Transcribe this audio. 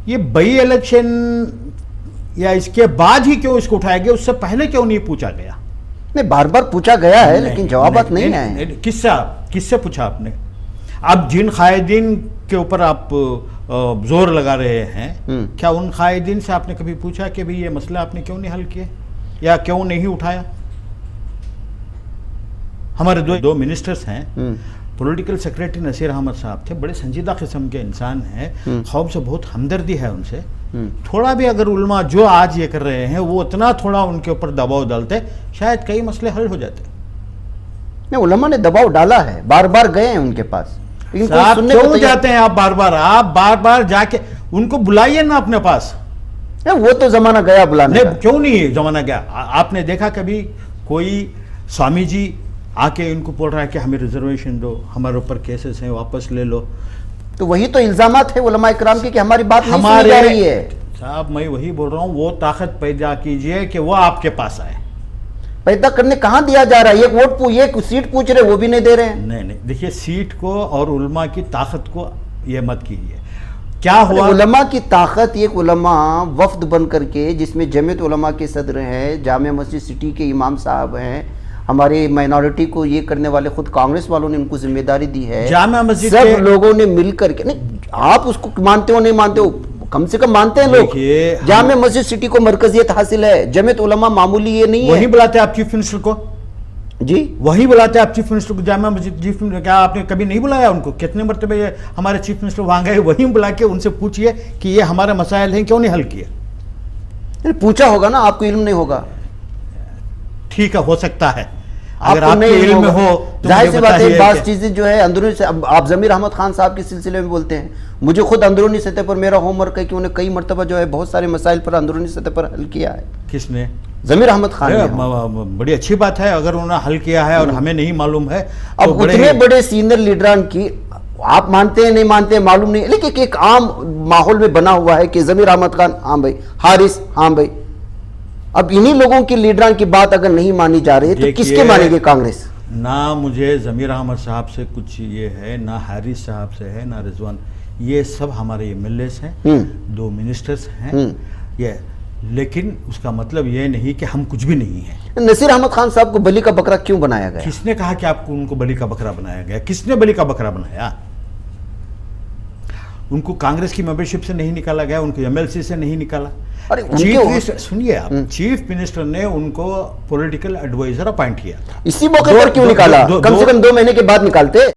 یہ بئی الیکشن یا اس کے بعد ہی کیوں اس کو اٹھایا گیا, اس سے پہلے کیوں نہیں پوچھا گیا؟ نہیں, بار بار پوچھا گیا ہے لیکن جوابات نہیں آئے. کس سے پوچھا آپ نے؟ اب جن قائدین کے اوپر آپ زور لگا رہے ہیں, کیا ان قائدین سے آپ نے کبھی پوچھا کہ بھئی یہ مسئلہ آپ نے کیوں نہیں حل کیا یا کیوں نہیں اٹھایا؟ ہمارے دو منسٹرز ہیں, پولیٹیکل سیکریٹری نصیر احمد صاحب تھے, بڑے سنجیدہ قسم کے انسان ہیں, قوم سے بہت ہمدردی ہے ان سے. تھوڑا بھی اگر علماء جو آج یہ کر رہے ہیں وہ اتنا تھوڑا ان کے اوپر دباؤ ڈالتے, شاید کئی مسئلے حل ہو جاتے. نہیں, علماء نے دباؤ ڈالا ہے, بار بار گئے ہیں ان کے پاس. کیوں جاتے ہیں آپ بار بار جا کے ان کو بلائیے نا اپنے پاس. وہ تو زمانہ گیا بلانے کا. کیوں نہیں زمانہ گیا؟ آپ نے دیکھا کبھی کوئی سوامی جی آ کے ان کو بول رہا ہے کہ ہمیں ریزرویشن دو, ہمارے اوپر کیسز ہیں واپس لے لو؟ تو وہی تو الزامات ہیں علماء اکرام کی کہ ہماری بات نہیں سنی جا رہی ہے. صاحب میں وہی بول رہا ہوں, وہ طاقت پیدا کیجئے کہ وہ آپ کے پاس آئے. پیدا کرنے کہاں دیا جا رہا ہے؟ ایک ووٹ ایک سیٹ پوچھ رہے, وہ بھی نہیں دے رہے ہیں. نہیں, دیکھیے سیٹ کو اور علماء کی طاقت کو یہ مت کیجئے. کیا ہوا؟ علماء کی طاقت, ایک علماء وفد بن کر کے جس میں جمعیت علماء کے صدر ہیں, جامع مسجد سٹی کے امام صاحب ہیں, ہمارے مائنورٹی کو یہ کرنے والے خود کانگریس والوں نے ان کو ذمہ داری دی ہے, جامع مسجد سب لوگوں نے مل کر کے. نہیں, آپ اس کو مانتے ہو نہیں مانتے ہو, کم سے کم مانتے ہیں لوگ. جامع مسجد سٹی کو مرکزیت حاصل ہے, جمعیت علماء معمولی یہ نہیں ہے. وہی بلاتے آپ چیف منسٹر کو؟ جی وہی بلاتے آپ چیف منسٹر کو جامع مسجد چیف منسٹر. کیا آپ نے کبھی نہیں بلایا ان کو؟ کتنے مرتبہ ہمارے چیف منسٹر وہاں گئے, وہیں بلا کے ان سے پوچھئے کہ یہ ہمارے مسائل ہیں, کیوں نہیں حل کیے؟ پوچھا ہوگا نا, آپ کو علم نہیں ہوگا. ٹھیک ہے, ہو سکتا ہے اگر آپ کے علم میں ہو تو ظاہر سی بات ہے. بعض چیزیں جو ہے اندرونی سے, آپ ضمیر احمد خان صاحب کے سلسلے میں بولتے ہیں, مجھے خود اندرونی سطح پر میرا ہوم ورک ہے کہ انہیں کئی مرتبہ جو ہے بہت سارے مسائل پر اندرونی سطح پر حل کیا ہے. کس نے؟ ضمیر احمد خان نے. بڑی اچھی بات ہے اگر انہوں نے حل کیا ہے اور ہمیں نہیں معلوم ہے. اب اتنے بڑے سینئر لیڈران کی آپ مانتے ہیں نہیں مانتے ہیں معلوم نہیں, لیکن ایک عام ماحول میں بنا ہوا ہے کہ ضمیر احمد خان ہاں بھائی, حارث ہاں بھائی. اب انہی لوگوں کی لیڈران کی بات اگر نہیں مانی جا رہی تو کس کے مانے گے کانگریس؟ نہ مجھے ضمیر احمد صاحب سے کچھ یہ ہے, نہ حارث صاحب سے ہے, نہ رضوان. یہ سب ہمارے ایم ایل ایز ہیں, دو منسٹرز ہیں یہ, لیکن اس کا مطلب یہ نہیں کہ ہم کچھ بھی نہیں ہیں. نصیر احمد خان صاحب کو بلی کا بکرا کیوں بنایا گیا؟ کس نے کہا کہ آپ کو ان کو بلی کا بکرا بنایا گیا؟ کس نے بلی کا بکرا بنایا؟ ان کو کانگریس کی ممبرشپ سے نہیں نکالا گیا, ان کو ایم ایل سی سے نہیں نکالا. سنیے آپ, چیف منسٹر نے ان کو پولیٹیکل ایڈوائزر اپوائنٹ کیا تھا. اسی موقع پر کیوں نکالا؟ کم سے کم 2 مہینے کے بعد نکالتے.